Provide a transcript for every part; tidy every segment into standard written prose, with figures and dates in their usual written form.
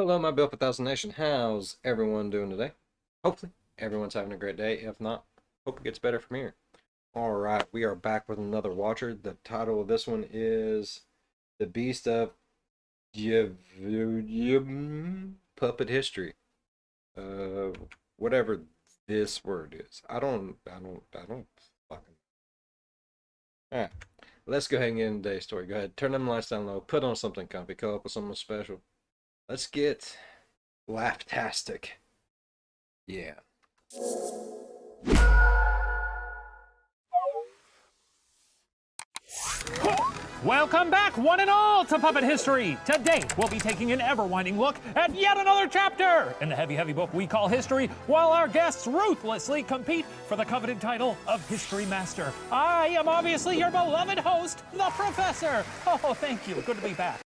Hello, my Bill 1000 Nation. How's everyone doing today? Hopefully, everyone's having a great day. If not, hope it gets better from here. All right, we are back with another watcher. The title of this one is The Beast of Gevaudan Puppet History. Whatever this word is. I don't fucking. All right, let's go ahead and get into today's story. Go ahead, turn them lights down low, put on something comfy, come up with something special. Let's get laugh-tastic. Yeah. Welcome back, one and all, to Puppet History. Today, we'll be taking an ever-winding look at yet another chapter in the heavy book we call History, while our guests ruthlessly compete for the coveted title of History Master. I am obviously your beloved host, the Professor. Oh, thank you. Good to be back.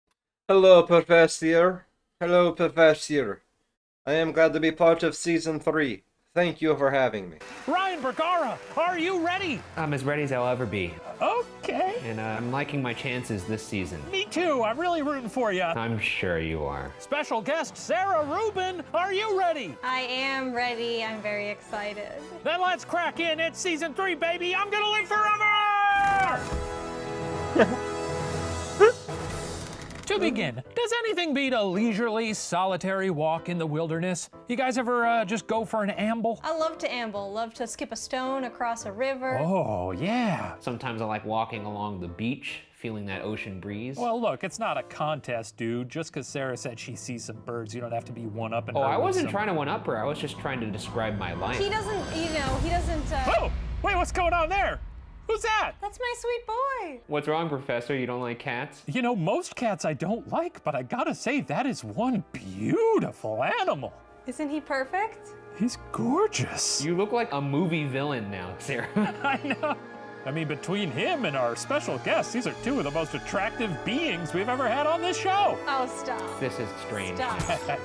Hello, Professor. Hello, Professor. I am glad to be part of Season 3. Thank you for having me. Ryan Bergara, are you ready? I'm as ready as I'll ever be. Okay. And I'm liking my chances this season. Me too. I'm really rooting for you. I'm sure you are. Special guest Sarah Rubin, are you ready? I am ready. I'm very excited. Then let's crack in. It's Season 3, baby. I'm gonna live forever! To begin, does anything beat a leisurely, solitary walk in the wilderness? You guys ever just go for an amble? I love to amble, love to skip a stone across a river. Oh, yeah. Sometimes I like walking along the beach, feeling that ocean breeze. Well, look, it's not a contest, dude. Just because Sarah said she sees some birds, you don't have to be one-upping her. Oh, I wasn't trying to one-up her. I was just trying to describe my life. He doesn't. Oh, wait, what's going on there? Who's that? That's my sweet boy. What's wrong, Professor? You don't like cats? You know, most cats I don't like, but I gotta say, that is one beautiful animal. Isn't he perfect? He's gorgeous. You look like a movie villain now, Sarah. I know. I mean, between him and our special guest, these are two of the most attractive beings we've ever had on this show. Oh, stop. This is strange. Stop.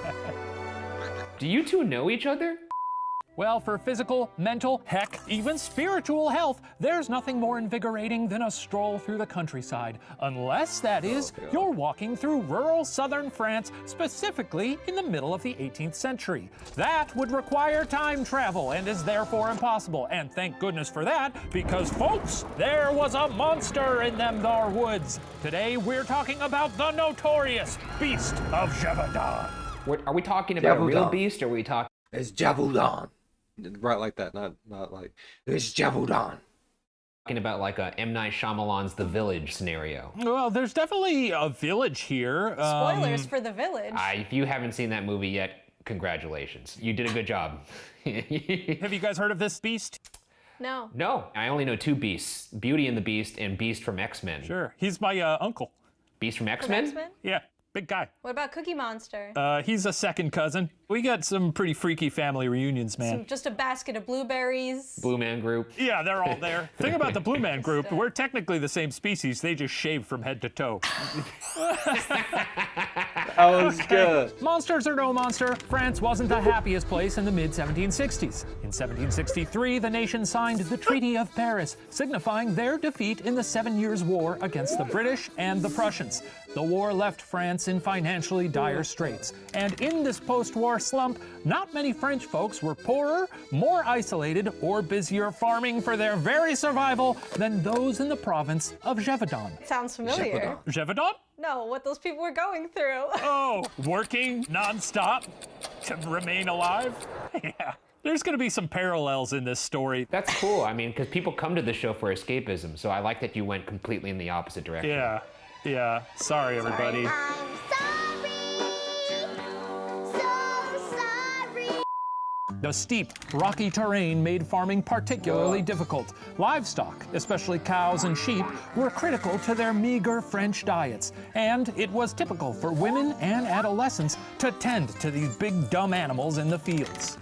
Do you two know each other? Well, for physical, mental, heck, even spiritual health, there's nothing more invigorating than a stroll through the countryside. Unless, that is, you're walking through rural southern France, specifically in the middle of the 18th century. That would require time travel and is therefore impossible. And thank goodness for that, because folks, there was a monster in them thar woods. Today, we're talking about the notorious Beast of Gevaudan. Are we talking about a real Gevaudan. beast, or are we talking... It's Gevaudan. Right like that, not like, it's Gevaudan. about like a M. Night Shyamalan's The Village scenario? Well, there's definitely a village here. Spoilers for The Village. If you haven't seen that movie yet, congratulations. You did a good job. Have you guys heard of this beast? No. No, I only know two beasts, Beauty and the Beast and Beast from X-Men. Sure. He's my uncle. Beast from From X-Men? X-Men? Yeah, big guy. What about Cookie Monster? He's a second cousin. We got some pretty freaky family reunions, man. Just a basket of blueberries. Blue Man Group. Yeah, they're all there. Thing about the Blue Man Group, we're technically the same species. They just shave from head to toe. That was good. Monsters or no monster, France wasn't the happiest place in the mid-1760s. In 1763, the nation signed the Treaty of Paris, signifying their defeat in the 7 Years' War against the British and the Prussians. The war left France in financially dire straits. And in this post-war slump, not many French folks were poorer, more isolated, or busier farming for their very survival than those in the province of Gevaudan. Sounds familiar. Gevaudan? No, what those people were going through. Oh, working nonstop to remain alive? Yeah. There's going to be some parallels in this story. That's cool. I mean, because people come to the show for escapism, so I like that you went completely in the opposite direction. Yeah. Sorry, everybody. The steep, rocky terrain made farming particularly difficult. Livestock, especially cows and sheep, were critical to their meager French diets, and it was typical for women and adolescents to tend to these big, dumb animals in the fields.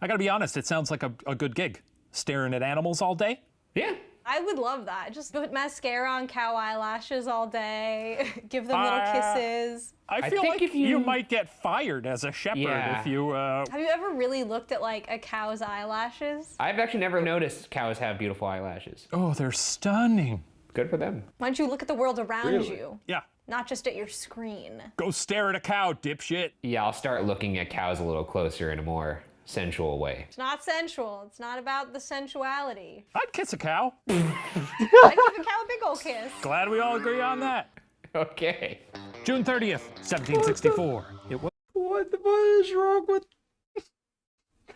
I gotta be honest, it sounds like a good gig. Staring at animals all day? Yeah. I would love that. Just put mascara on cow eyelashes all day, give them little kisses. I feel think like if you you might get fired as a shepherd if you... Have you ever really looked at like a cow's eyelashes? I've actually never noticed cows have beautiful eyelashes. Oh, they're stunning. Good for them. Why don't you look at the world around you? Yeah, not just at your screen. Go stare at a cow, dipshit. Yeah, I'll start looking at cows a little closer in a more sensual way. It's not sensual. It's not about the sensuality. I'd kiss a cow. I'd give a cow a big ol' kiss. Glad we all agree on that. Okay. June 30th, 1764. It was What the fuck is wrong with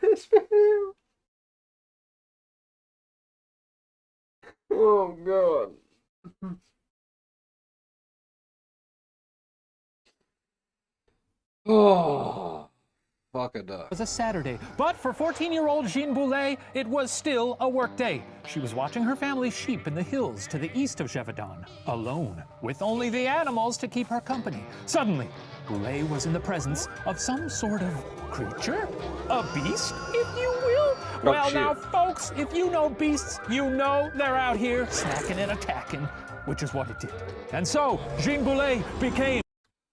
this video? Oh god. Oh, fuck a duck. a Saturday, but for 14-year-old Jean Boulet, it was still a work day. She was watching her family's sheep in the hills to the east of Gevaudan, alone, with only the animals to keep her company. Suddenly, Boulet was in the presence of some sort of creature? A beast, if you will? Well, shit. now, folks, if you know beasts, you know they're out here snacking and attacking, which is what it did. And so, Jean Boulet became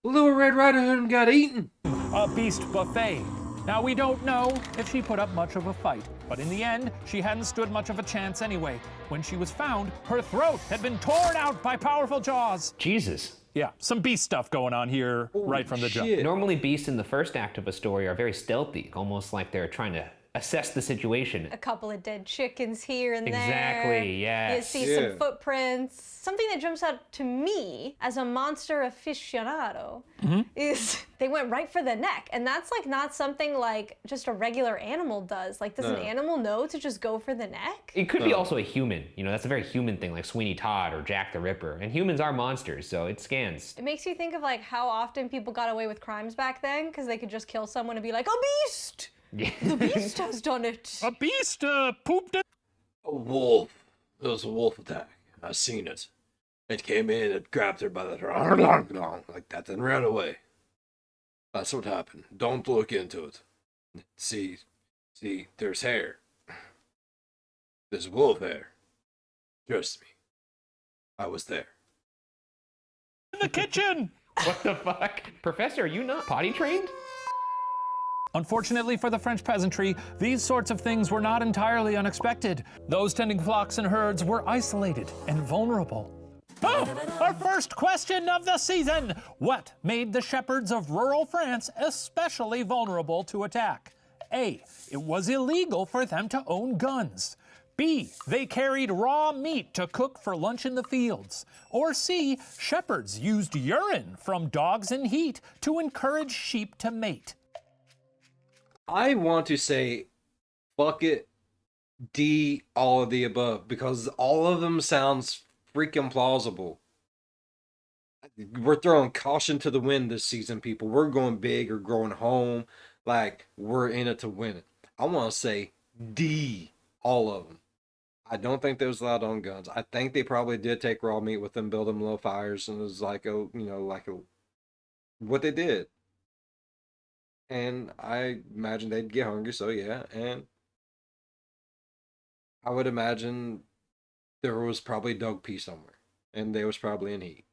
Little Red Riding Hood got eaten. a beast buffet. Now, we don't know if she put up much of a fight, but in the end, she hadn't stood much of a chance anyway. When she was found, her throat had been torn out by powerful jaws. Jesus. Yeah, some beast stuff going on here right from the jump. shit. Normally, beasts in the first act of a story are very stealthy, almost like they're trying to assess the situation. A couple of dead chickens here and there. Exactly, yes. You see Yeah. some footprints. Something that jumps out to me as a monster aficionado is they went right for the neck. And that's like not something like just a regular animal does. Like, does an animal know to just go for the neck? It could be also a human. You know, that's a very human thing, like Sweeney Todd or Jack the Ripper. And humans are monsters, so it scans. It makes you think of like how often people got away with crimes back then because they could just kill someone and be like, a beast! The beast has done it. A beast pooped it. A wolf. It was a wolf attack. I seen it. It came in and grabbed her by the like that and ran away. That's what happened. Don't look into it. See, there's hair. There's wolf hair. Trust me. I was there. In the kitchen. What the fuck? Professor, are you not potty trained? Unfortunately for the French peasantry, these sorts of things were not entirely unexpected. Those tending flocks and herds were isolated and vulnerable. Oh, our first question of the season. What made the shepherds of rural France especially vulnerable to attack? A, it was illegal for them to own guns. B, they carried raw meat to cook for lunch in the fields. Or C, shepherds used urine from dogs in heat to encourage sheep to mate. I want to say, fuck it, D, all of the above, because all of them sounds freaking plausible. We're throwing caution to the wind this season, people. We're going big or going home. Like, we're in it to win it. I want to say D, all of them. I don't think they was allowed to own guns. I think they probably did take raw meat with them, build them low fires, and it was like what they did. And I imagine they'd get hungry, so yeah. And I would imagine there was probably dog pee somewhere, and they was probably in heat.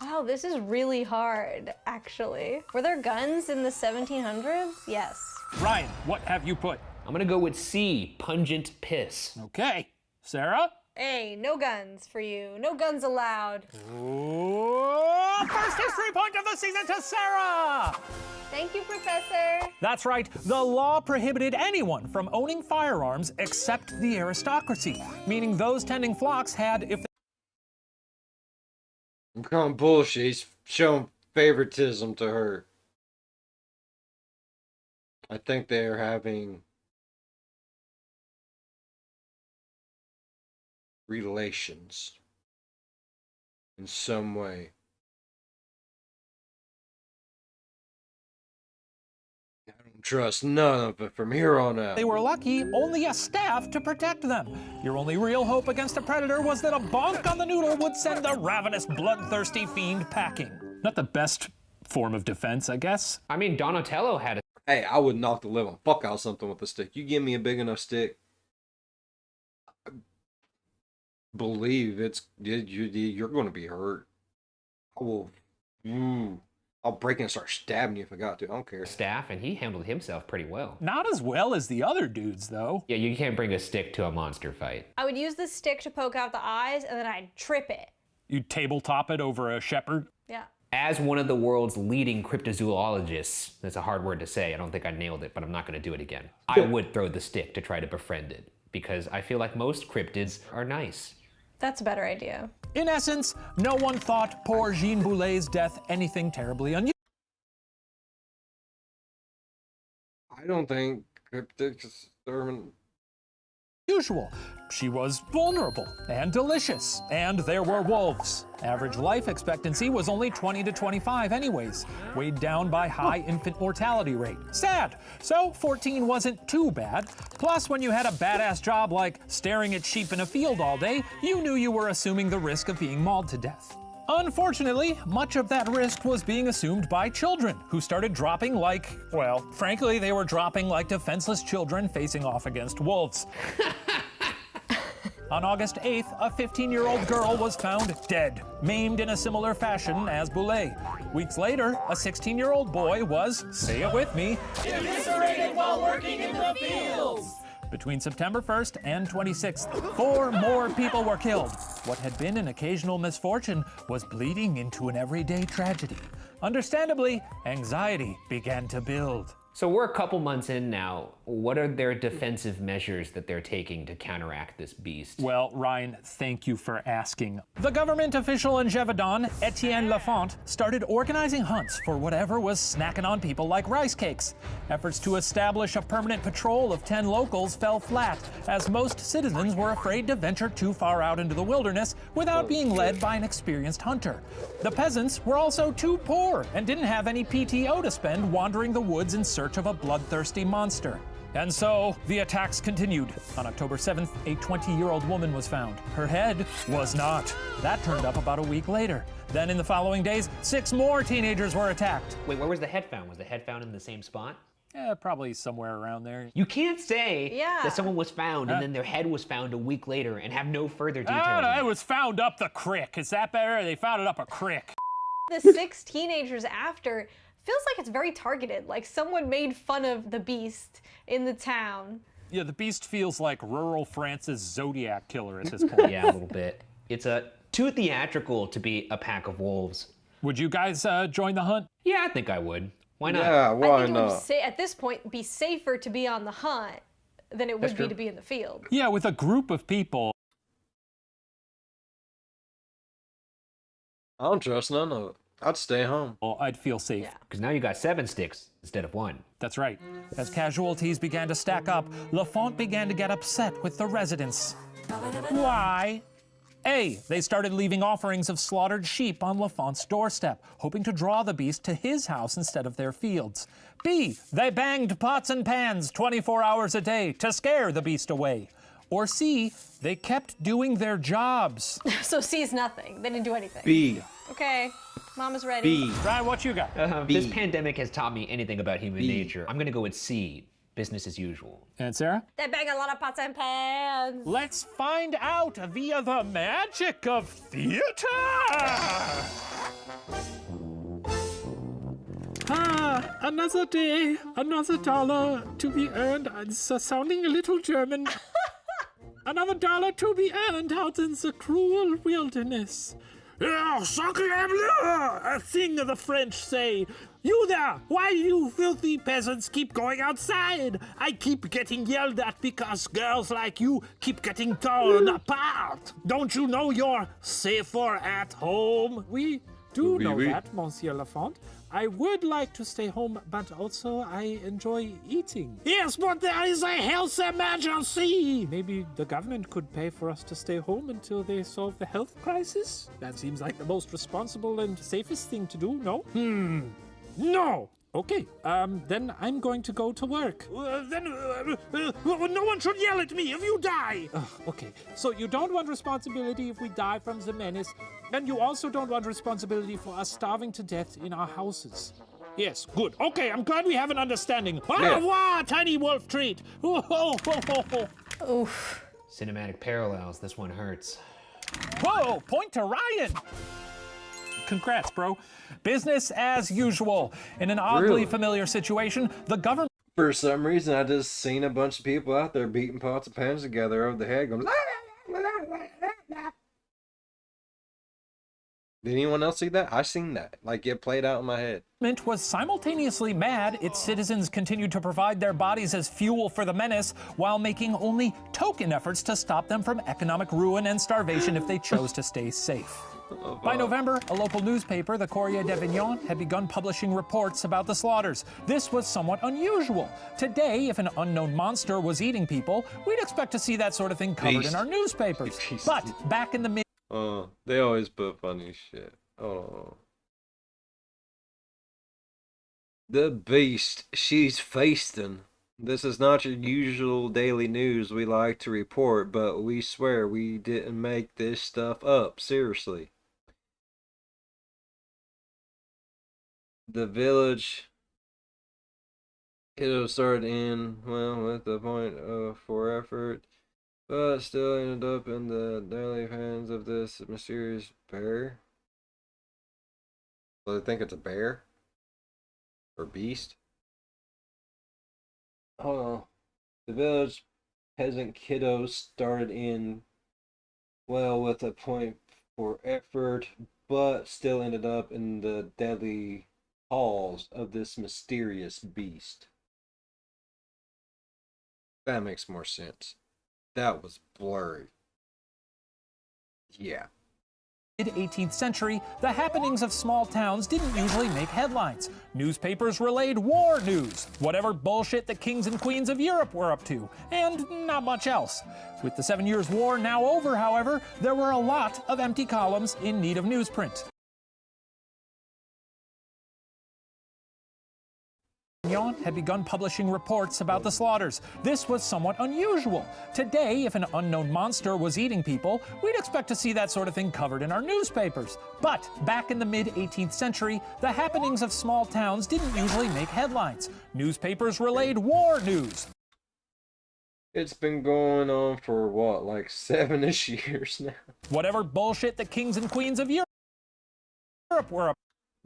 Wow, this is really hard, actually. Were there guns in the 1700s? Yes. Ryan, what have you put? I'm gonna go with C, pungent piss. Okay. Sarah? Hey, no guns for you. No guns allowed. Oh, first history point of the season to Sarah! Thank you, Professor. That's right, the law prohibited anyone from owning firearms except the aristocracy, meaning those tending flocks had, if I'm calling bullshit. He's showing favoritism to her. I think they're having relations in some way. I don't trust none of it from here on out. they were lucky, only a staff to protect them. Your only real hope against a predator was that a bonk on the noodle would send the ravenous, bloodthirsty fiend packing. Not the best form of defense, I guess. I mean, Donatello had a Hey, I would knock the living fuck out of something with a stick. You give me a big enough stick, I believe you're going to be hurt. I will. I'll break in and start stabbing you if I got to. I don't care. staff, and he handled himself pretty well. Not as well as the other dudes, though. Yeah, you can't bring a stick to a monster fight. I would use the stick to poke out the eyes, and then I'd trip it. You tabletop it over a shepherd. Yeah. As one of the world's leading cryptozoologists, that's a hard word to say, I don't think I nailed it, but I'm not going to do it again. I would throw the stick to try to befriend it, because I feel like most cryptids are nice. That's a better idea. In essence, no one thought poor Jean Boulet's death anything terribly unusual. I don't think cryptids are Usual. She was vulnerable and delicious, and there were wolves. Average life expectancy was only 20 to 25 anyways, weighed down by high infant mortality rate. Sad. So 14 wasn't too bad. Plus, when you had a badass job like staring at sheep in a field all day, you knew you were assuming the risk of being mauled to death. Unfortunately, much of that risk was being assumed by children, who started dropping like, well, frankly, they were dropping like defenseless children facing off against wolves. On August 8th, a 15-year-old girl was found dead, maimed in a similar fashion as Boulet. Weeks later, a 16-year-old boy was, say it with me, eviscerated while working in the fields. Between September 1st and 26th, 4 more people were killed. What had been an occasional misfortune was bleeding into an everyday tragedy. Understandably, anxiety began to build. So we're a couple months in now. What are their defensive measures that they're taking to counteract this beast? Well, Ryan, thank you for asking. The government official in Gevaudan, Etienne Lafont, started organizing hunts for whatever was snacking on people like rice cakes. Efforts to establish a permanent patrol of 10 locals fell flat, as most citizens were afraid to venture too far out into the wilderness without being led by an experienced hunter. The peasants were also too poor and didn't have any PTO to spend wandering the woods in search of a bloodthirsty monster. And so, the attacks continued. On October 7th, a 20-year-old woman was found. Her head was not. That turned up about a week later. Then in the following days, 6 more teenagers were attacked. Wait, where was the head found? Was the head found in the same spot? Probably somewhere around there. You can't say Yeah. that someone was found and then their head was found a week later and have no further details. on It it. was found up the crick. Is that better? They found it up a crick. The 6 teenagers after feels like it's very targeted. Like someone made fun of the beast in the town. Yeah, the beast feels like rural France's Zodiac killer at this point. Yeah, a little bit. It's too theatrical to be a pack of wolves. Would you guys join the hunt? Yeah, I think I would. Why not? Yeah, I why think it would not? at this point be safer to be on the hunt than it would be to be in the field. Yeah, with a group of people. I don't trust none of it. I'd stay home. Well, I'd feel safe. Yeah. Because now you got 7 sticks instead of 1. That's right. As casualties began to stack up, Lafont began to get upset with the residents. Why? A, they started leaving offerings of slaughtered sheep on Lafont's doorstep, hoping to draw the beast to his house instead of their fields. B, they banged pots and pans 24 hours a day to scare the beast away. Or C, they kept doing their jobs. So C's nothing. They didn't do anything. B. Okay, Mama's ready. B. Ryan, what you got? If this pandemic has taught me anything about human nature, I'm gonna go with C, business as usual. And Sarah? They bang a lot of pots and pans. Let's find out via the magic of theater! Another day, another dollar to be earned. It's sounding a little German. Another dollar to be earned out in the cruel wilderness. Sacre bleu! A thing the French say. You there! Why you filthy peasants keep going outside? I keep getting yelled at because girls like you keep getting torn apart. Don't you know you're safer at home? We do know that, Monsieur Lafont. I would like to stay home, but also I enjoy eating. Yes, but there is a health emergency! Maybe the government could pay for us to stay home until they solve the health crisis? That seems like the most responsible and safest thing to do, no? No! Okay, then I'm going to go to work. No one should yell at me if you die! Okay, so you don't want responsibility if we die from the menace, and you also don't want responsibility for us starving to death in our houses. Yes, good. Okay, I'm glad we have an understanding. Au revoir, tiny wolf treat! Oof. Cinematic parallels, this one hurts. Whoa, point to Ryan! Congrats, bro. Business as usual. In an oddly Really? familiar situation, the government For some reason, I just seen a bunch of people out there beating pots and pans together over the head going, Did anyone else see that? I seen that. Like, it played out in my head. Was simultaneously mad its citizens continued to provide their bodies as fuel for the menace while making only token efforts to stop them from economic ruin and starvation if they chose to stay safe. By November, a local newspaper, the Courrier d'Avignon, had begun publishing reports about the slaughters. This was somewhat unusual. Today, if an unknown monster was eating people, we'd expect to see that sort of thing covered in our newspapers. But back in the mid They always put funny shit. Oh. The beast she's feasting. This is not your usual daily news we like to report, but we swear we didn't make this stuff up. Seriously. The village it started in, well, with the point of for effort, but still ended up in the daily hands of this mysterious bear. So they think it's a bear? Or beast? Hold on. The village peasant kiddos started in, well, with a point for effort, but still ended up in the deadly halls of this mysterious beast. That makes more sense. That was blurry. Yeah. Mid-18th century, the happenings of small towns didn't usually make headlines. Newspapers relayed war news, whatever bullshit the kings and queens of Europe were up to, and not much else. With the 7 Years' War now over, however, there were a lot of empty columns in need of newsprint. Had begun publishing reports about the slaughters. This was somewhat unusual. Today, if an unknown monster was eating people, we'd expect to see that sort of thing covered in our newspapers. But back in the mid-18th century, the happenings of small towns didn't usually make headlines. Newspapers relayed war news. It's been going on for what, like 7-ish years now? Whatever bullshit the kings and queens of Europe were up.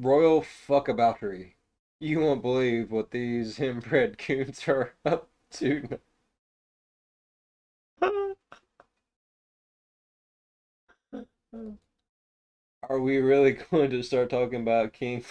Royal fuckaboutery. You won't believe what these inbred coons are up to now. Are we really going to start talking about King?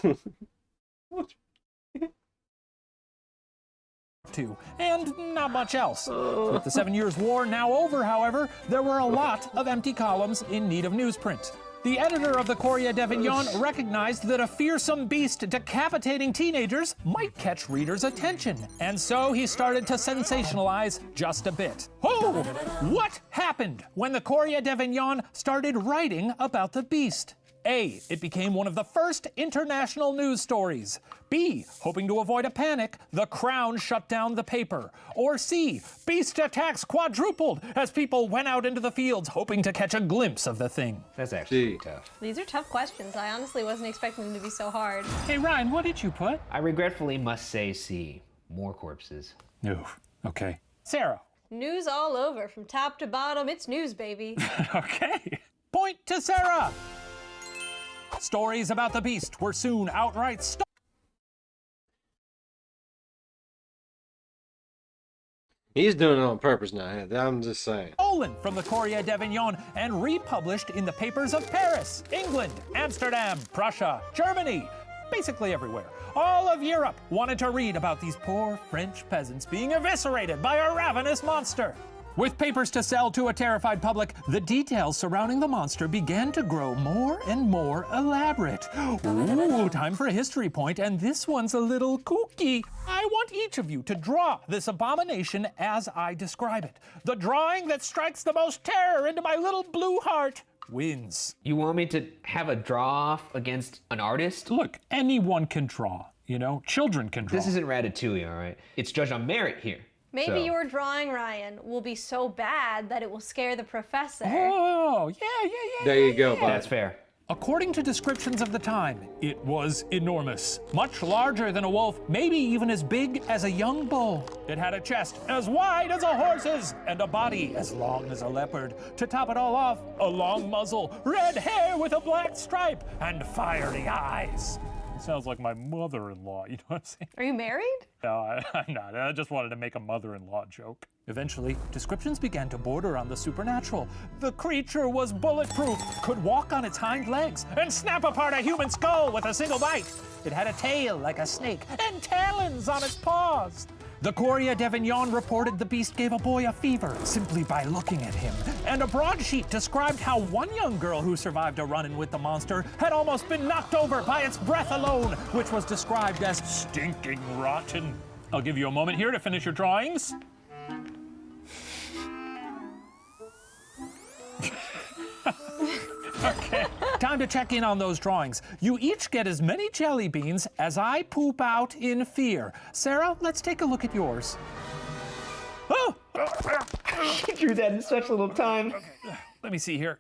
And not much else. With the 7 Years' War now over, however, there were a lot of empty columns in need of newsprint. The editor of the Courrier d'Avignon recognized that a fearsome beast decapitating teenagers might catch readers' attention, and so he started to sensationalize just a bit. Oh, what happened when the Courrier d'Avignon started writing about the beast? A, it became one of the first international news stories. B, hoping to avoid a panic, the Crown shut down the paper. Or C, beast attacks quadrupled as people went out into the fields hoping to catch a glimpse of the thing. That's actually tough. These are tough questions. I honestly wasn't expecting them to be so hard. Hey Ryan, what did you put? I regretfully must say C. More corpses. No. Okay. Sarah. News all over, from top to bottom. It's news, baby. Okay. Point to Sarah. Stories about the beast were soon outright He's doing it on purpose now. I'm just saying. stolen from the Courrier d'Avignon and republished in the papers of Paris, England, Amsterdam, Prussia, Germany, basically everywhere. All of Europe wanted to read about these poor French peasants being eviscerated by a ravenous monster. With papers to sell to a terrified public, the details surrounding the monster began to grow more and more elaborate. Ooh, time for a history point, and this one's a little kooky. I want each of you to draw this abomination as I describe it. The drawing that strikes the most terror into my little blue heart wins. You want me to have a draw-off against an artist? Look, anyone can draw, you know? Children can draw. This isn't Ratatouille, all right? It's judged on merit here. Maybe your drawing, Ryan, will be so bad that it will scare the professor. Oh, yeah. There you go, bud. That's fair. According to descriptions of the time, it was enormous. Much larger than a wolf, maybe even as big as a young bull. It had a chest as wide as a horse's and a body as long as a leopard. To top it all off, a long muzzle, red hair with a black stripe, and fiery eyes. Sounds like my mother-in-law, you know what I'm saying? Are you married? No, I'm not. I just wanted to make a mother-in-law joke. Eventually, descriptions began to border on the supernatural. The creature was bulletproof, could walk on its hind legs, and snap apart a human skull with a single bite. It had a tail like a snake, and talons on its paws. The Courrier d'Avignon reported the beast gave a boy a fever simply by looking at him. And a broadsheet described how one young girl who survived a run-in with the monster had almost been knocked over by its breath alone, which was described as stinking rotten. I'll give you a moment here to finish your drawings. Okay, time to check in on those drawings. You each get as many jelly beans as I poop out in fear. Sarah, let's take a look at yours. Oh! You drew that in such little time. Let me see here.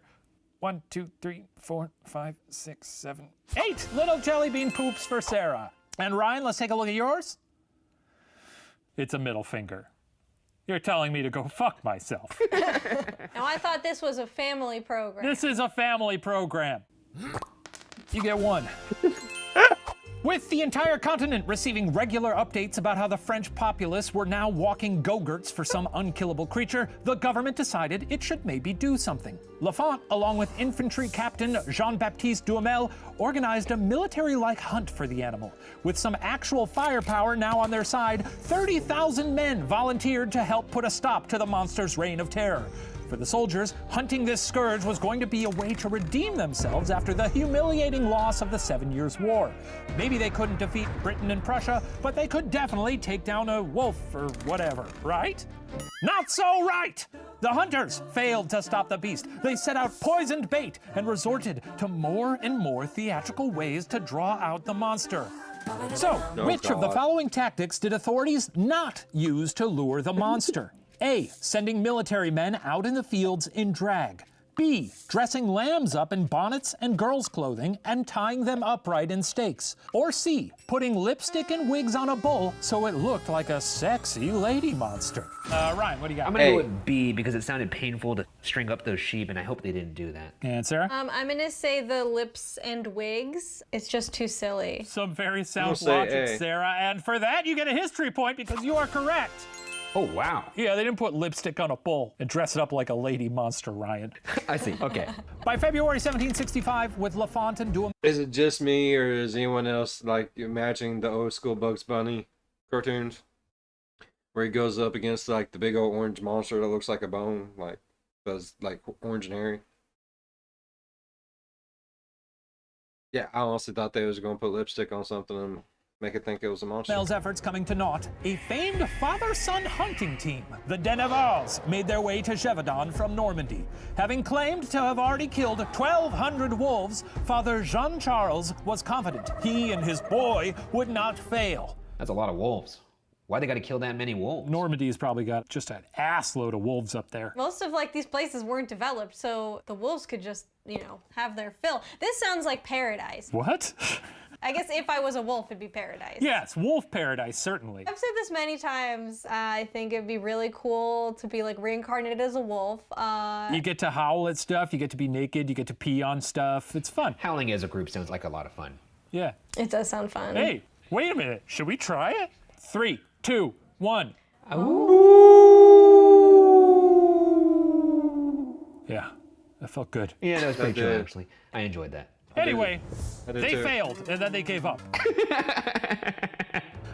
1, 2, 3, 4, 5, 6, 7, 8 little jelly bean poops for Sarah. And Ryan, let's take a look at yours. It's a middle finger. You're telling me to go fuck myself. Now, I thought this was a family program. This is a family program. You get one. With the entire continent receiving regular updates about how the French populace were now walking go-gurts for some unkillable creature, the government decided it should maybe do something. Lafont, along with infantry captain Jean-Baptiste Duhamel, organized a military-like hunt for the animal. With some actual firepower now on their side, 30,000 men volunteered to help put a stop to the monster's reign of terror. For the soldiers, hunting this scourge was going to be a way to redeem themselves after the humiliating loss of the 7 Years' War. Maybe they couldn't defeat Britain and Prussia, but they could definitely take down a wolf or whatever, right? Not so right! The hunters failed to stop the beast. They set out poisoned bait and resorted to more and more theatrical ways to draw out the monster. So, which of the following tactics did authorities not use to lure the monster? A. Sending military men out in the fields in drag. B. Dressing lambs up in bonnets and girls' clothing and tying them upright in stakes. Or C. Putting lipstick and wigs on a bull so it looked like a sexy lady monster. Ryan, what do you got? I'm gonna go with B because it sounded painful to string up those sheep, and I hope they didn't do that. And Sarah? I'm gonna say the lips and wigs. It's just too silly. Some very sound say logic, A. Sarah. And for that, you get a history point because you are correct. Oh, wow. Yeah, they didn't put lipstick on a bull and dress it up like a lady monster, Ryan. I see. Okay. By February 1765, with Lafont and Duhamel. Is it just me, or is anyone else like imagining the old school Bugs Bunny cartoons, where he goes up against like the big old orange monster that looks like a bone, like does like orange and hairy? Yeah, I honestly thought they was gonna put lipstick on something and make it think it was a monster. Duhamel's efforts coming to naught, a famed father-son hunting team, the Denevars, made their way to Gevaudan from Normandy. Having claimed to have already killed 1,200 wolves, Father Jean-Charles was confident he and his boy would not fail. That's a lot of wolves. Why they gotta kill that many wolves? Normandy's probably got just an ass load of wolves up there. Most of like these places weren't developed, so the wolves could just, have their fill. This sounds like paradise. What? I guess if I was a wolf, it'd be paradise. Yes, wolf paradise, certainly. I've said this many times. I think it'd be really cool to be like reincarnated as a wolf. You get to howl at stuff, you get to be naked, you get to pee on stuff. It's fun. Howling as a group sounds like a lot of fun. Yeah. It does sound fun. Hey, wait a minute. Should we try it? 3, 2, 1. Yeah, that felt good. Yeah, that was pretty That chill, did. actually. I enjoyed that. Anyway, I did they too. failed, and then they gave up.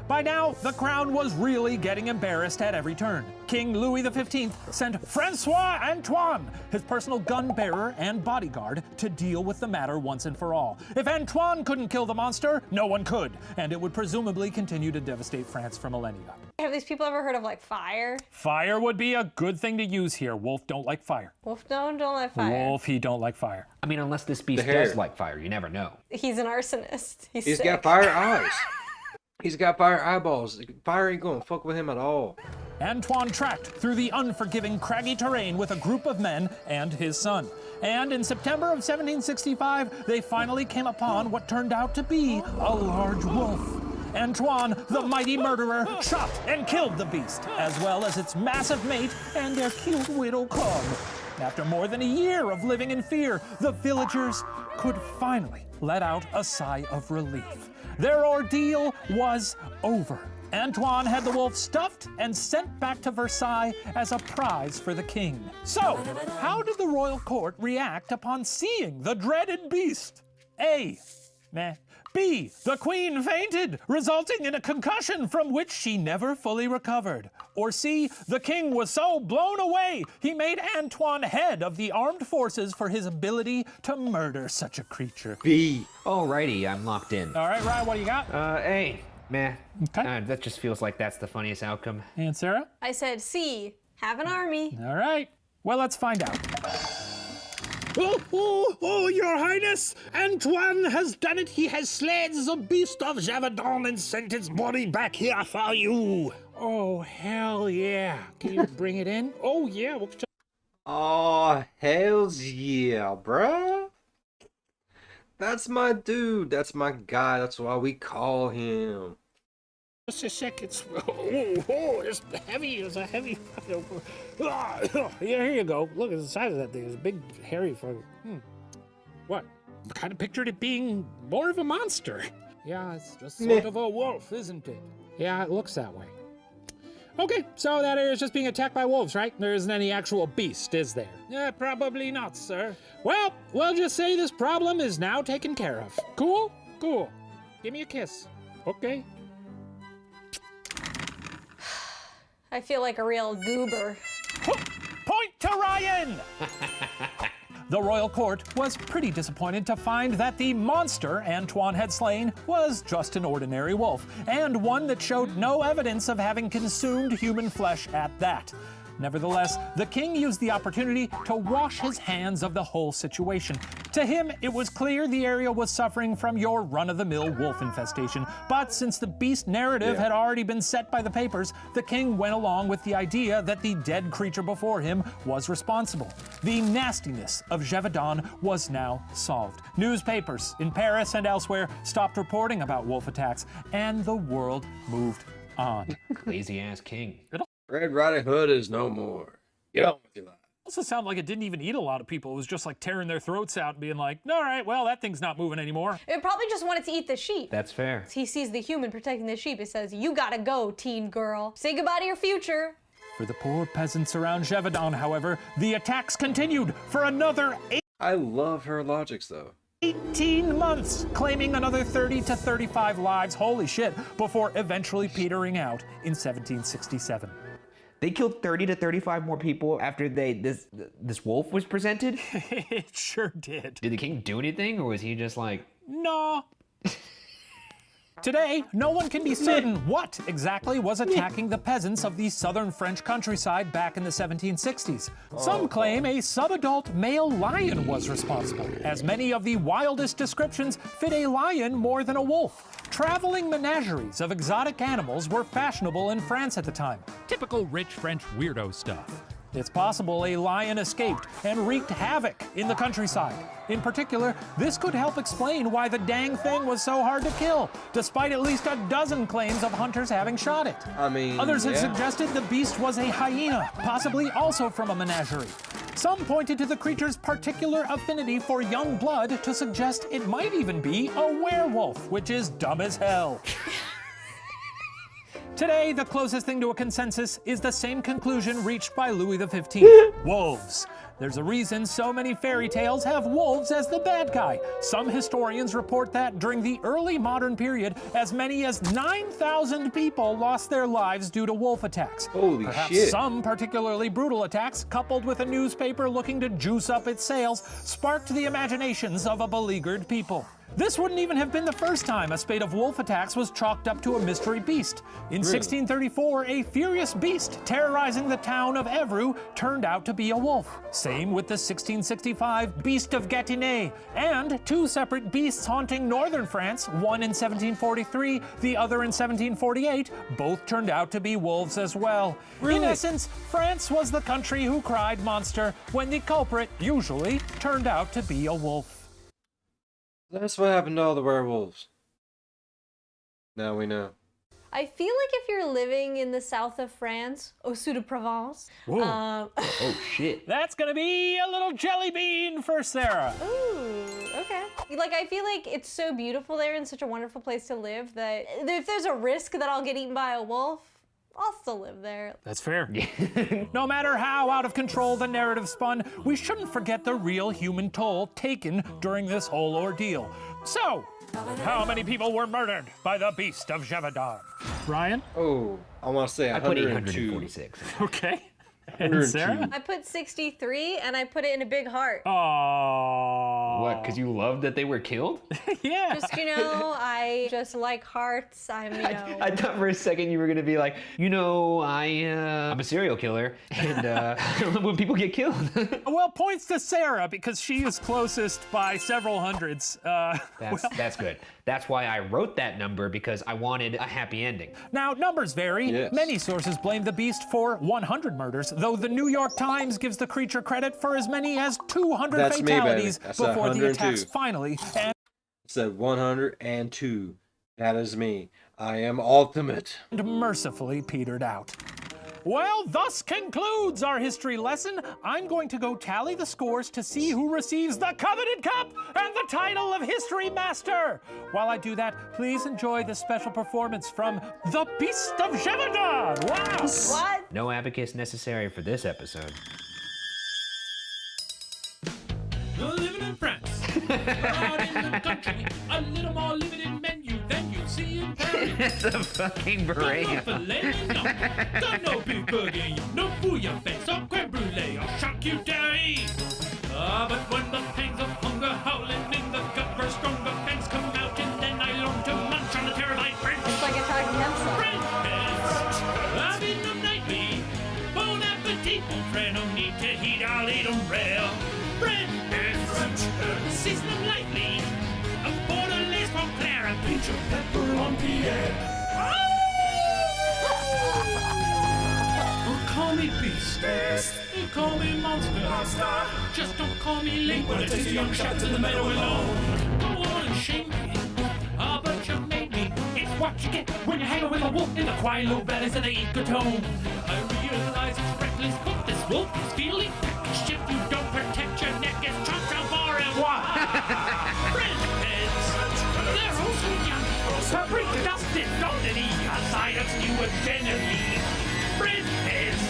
By now, the crown was really getting embarrassed at every turn. King Louis XV sent Francois Antoine, his personal gun bearer and bodyguard, to deal with the matter once and for all. If Antoine couldn't kill the monster, no one could, and it would presumably continue to devastate France for millennia. Have these people ever heard of like fire? Fire would be a good thing to use here. Wolf don't like fire. Wolf don't like fire. Wolf, he don't like fire. I mean, unless this beast The hair. does like fire, you never know. He's an arsonist. He's He's sick. got fire eyes. He's got fire eyeballs. Fire ain't gonna fuck with him at all. Antoine tracked through the unforgiving craggy terrain with a group of men and his son. And in September of 1765, they finally came upon what turned out to be a large wolf. Antoine, the mighty murderer, shot and killed the beast, as well as its massive mate and their cute little cub. After more than a year of living in fear, the villagers could finally let out a sigh of relief. Their ordeal was over. Antoine had the wolf stuffed and sent back to Versailles as a prize for the king. So, how did the royal court react upon seeing the dreaded beast? A. Meh. B. The queen fainted, resulting in a concussion from which she never fully recovered. Or C. The king was so blown away, he made Antoine head of the armed forces for his ability to murder such a creature. B. Alrighty, I'm locked in. All right, Ryan, what do you got? A. Meh. Okay. That just feels like that's the funniest outcome. And Sarah? I said C. Have an army. All right. Well, let's find out. Oh, Your Highness! Antoine has done it. He has slain the beast of Gevaudan and sent its body back here for you. Oh, hell yeah. Can you bring it in? Oh, yeah. Oh, hells yeah, bruh. That's my dude. That's my guy. That's why we call him. Just a sec. It's heavy. It's a heavy. Yeah, here you go. Look at the size of that thing. It's a big, hairy fucker. What? I kind of pictured it being more of a monster. Yeah, it's just sort of a wolf, isn't it? Yeah, it looks that way. Okay, so that area is just being attacked by wolves, right? There isn't any actual beast, is there? Yeah, probably not, sir. Well, we'll just say this problem is now taken care of. Cool? Cool. Give me a kiss. Okay. I feel like a real goober. Point to Ryan! The royal court was pretty disappointed to find that the monster Antoine had slain was just an ordinary wolf, and one that showed no evidence of having consumed human flesh at that. Nevertheless, the king used the opportunity to wash his hands of the whole situation. To him, it was clear the area was suffering from your run-of-the-mill wolf infestation, but since the beast narrative had already been set by the papers, the king went along with the idea that the dead creature before him was responsible. The nastiness of Gevaudan was now solved. Newspapers in Paris and elsewhere stopped reporting about wolf attacks, and the world moved on. Lazy-ass king. Red Riding Hood is no more. Get on with your life. Also sounded like it didn't even eat a lot of people. It was just like tearing their throats out and being like, all right, well, that thing's not moving anymore. It probably just wanted to eat the sheep. That's fair. He sees the human protecting the sheep. It says, you gotta go, teen girl. Say goodbye to your future. For the poor peasants around Gevaudan, however, the attacks continued for another I love her logics, though. 18 months, claiming another 30 to 35 lives, holy shit, before eventually petering out in 1767. They killed 30 to 35 more people after this wolf was presented? It sure did. Did the king do anything, or was he just like... No. Today, no one can be certain what exactly was attacking the peasants of the southern French countryside back in the 1760s. Some claim a subadult male lion was responsible, as many of the wildest descriptions fit a lion more than a wolf. Traveling menageries of exotic animals were fashionable in France at the time. Typical rich French weirdo stuff. It's possible a lion escaped and wreaked havoc in the countryside. In particular, this could help explain why the dang thing was so hard to kill, despite at least a dozen claims of hunters having shot it. I mean, Others have suggested the beast was a hyena, possibly also from a menagerie. Some pointed to the creature's particular affinity for young blood to suggest it might even be a werewolf, which is dumb as hell. Today, the closest thing to a consensus is the same conclusion reached by Louis XV. Wolves. There's a reason so many fairy tales have wolves as the bad guy. Some historians report that during the early modern period, as many as 9,000 people lost their lives due to wolf attacks. Holy Perhaps shit. some particularly brutal attacks, coupled with a newspaper looking to juice up its sales, sparked the imaginations of a beleaguered people. This wouldn't even have been the first time a spate of wolf attacks was chalked up to a mystery beast. In 1634, a furious beast terrorizing the town of Evreux turned out to be a wolf. Same with the 1665 Beast of Gâtinais, and two separate beasts haunting northern France, one in 1743, the other in 1748, both turned out to be wolves as well. In essence, France was the country who cried monster when the culprit usually turned out to be a wolf. That's what happened to all the werewolves. Now we know. I feel like if you're living in the south of France, au sud de Provence, Oh shit. That's gonna be a little jelly bean for Sarah. ooh, okay. Like, I feel like it's so beautiful there and such a wonderful place to live that if there's a risk that I'll get eaten by a wolf, I'll still live there. That's fair. No matter how out of control the narrative spun, we shouldn't forget the real human toll taken during this whole ordeal. So, how many people were murdered by the beast of Gevaudan? Ryan? Oh, I want to say I put 102. 846. Okay. And Sarah? I put 63 and I put it in a big heart. Oh. What, because you loved that they were killed? Yeah. Just, I just like hearts. I thought for a second you were going to be like, I'm a serial killer, and when people get killed. Well, points to Sarah because she is closest by several hundreds. That's good. That's why I wrote that number, because I wanted a happy ending. Now, numbers vary. Yes. Many sources blame the beast for 100 murders, though the New York Times gives the creature credit for as many as 200 That's me, baby. fatalities That's before the 102. attacks finally end. It said 102. That is me. I am ultimate. And mercifully petered out. Well, thus concludes our history lesson. I'm going to go tally the scores to see who receives the coveted cup and the title of History Master. While I do that, please enjoy the special performance from the Beast of Gevaudan. Wow! What? No abacus necessary for this episode. Living in France, out in the country, a little more limited menu than you see in Paris. It's a fucking Got parade. no filet mignon, got no beef bourguignon, no bouillabaisse or creme brulee or charcuterie. But when the pangs of hunger howling in the gut burst, stronger fangs come out, and then I learn to munch on the terrified French. It's like a talking head song. French heads, I've eaten them nightly. Bon appetit, mon frère, no need to heat, I'll eat them rare. French heads, season them lightly. A Bordelaise from Claire, a pinch of pepper on Pierre. Call me beast, call me monster. Just don't call me late when I take the young shots in the meadow alone. Go on and shame me, but you made me. It's what you get when you hang with a wolf in the quiet low valleys of the ecotone. I realize it's reckless, but this wolf is feeling packaged. If you don't protect your neck, it's chopped out far and wide. French heads, they're oh so young. Paprika dusted, golden a side of stew with Genevieve. French heads,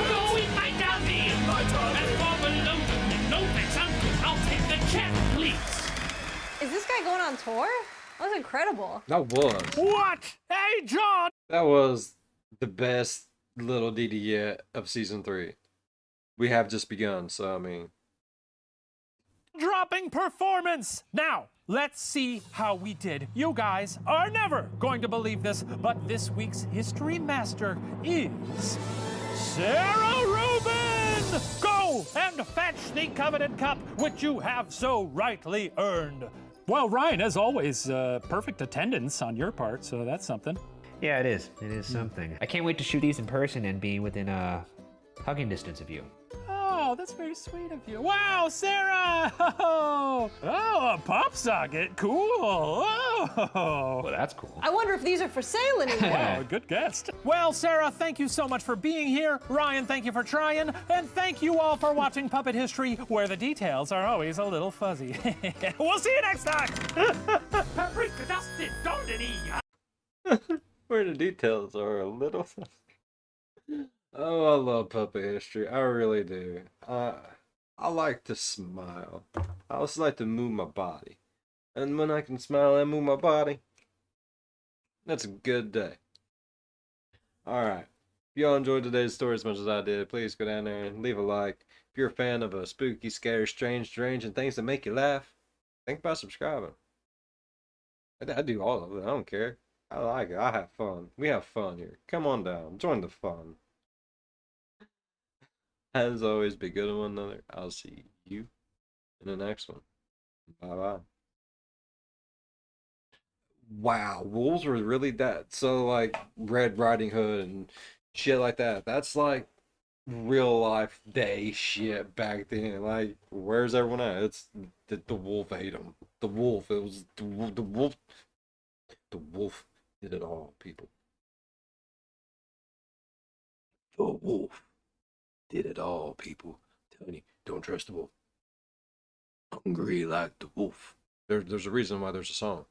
go eat my dummy. And for below them, no thanks, uncle, I'll take the check, please. Is this guy going on tour? That was incredible. That was. What? Hey, John! That was the best little ditty yet of season 3. We have just begun, so I mean. Dropping performance! Now, let's see how we did. You guys are never going to believe this, but this week's History Master is Sarah Rubin! Go and fetch the coveted cup, which you have so rightly earned. Well, Ryan, as always, perfect attendance on your part, so that's something. Yeah, it is. It is something. I can't wait to shoot these in person and be within hugging distance of you. Oh, that's very sweet of you. Wow, Sarah! Oh, a pop socket. Cool. Oh. Well, that's cool. I wonder if these are for sale anymore. Oh, good guest. Well, Sarah, thank you so much for being here. Ryan, thank you for trying. And thank you all for watching Puppet History, where the details are always a little fuzzy. We'll see you next time. Paprika dusted, golden Where the details are a little. Oh, I love puppet history. I really do. I like to smile. I also like to move my body. And when I can smile and move my body, that's a good day. Alright. If y'all enjoyed today's story as much as I did, please go down there and leave a like. If you're a fan of a spooky, scary, strange, and things that make you laugh, think about subscribing. I do all of it. I don't care. I like it. I have fun. We have fun here. Come on down. Join the fun. As always, be good to one another. I'll see you in the next one. Bye-bye. Wow, wolves were really that. So, like, Red Riding Hood and shit like that. That's, like, real life day shit back then. Like, where's everyone at? It's the wolf ate them. The wolf. It was the wolf. The wolf. Did it all, people. The wolf did it all, people. Telling you, don't trust the wolf. Hungry like the wolf. There's a reason why there's a song.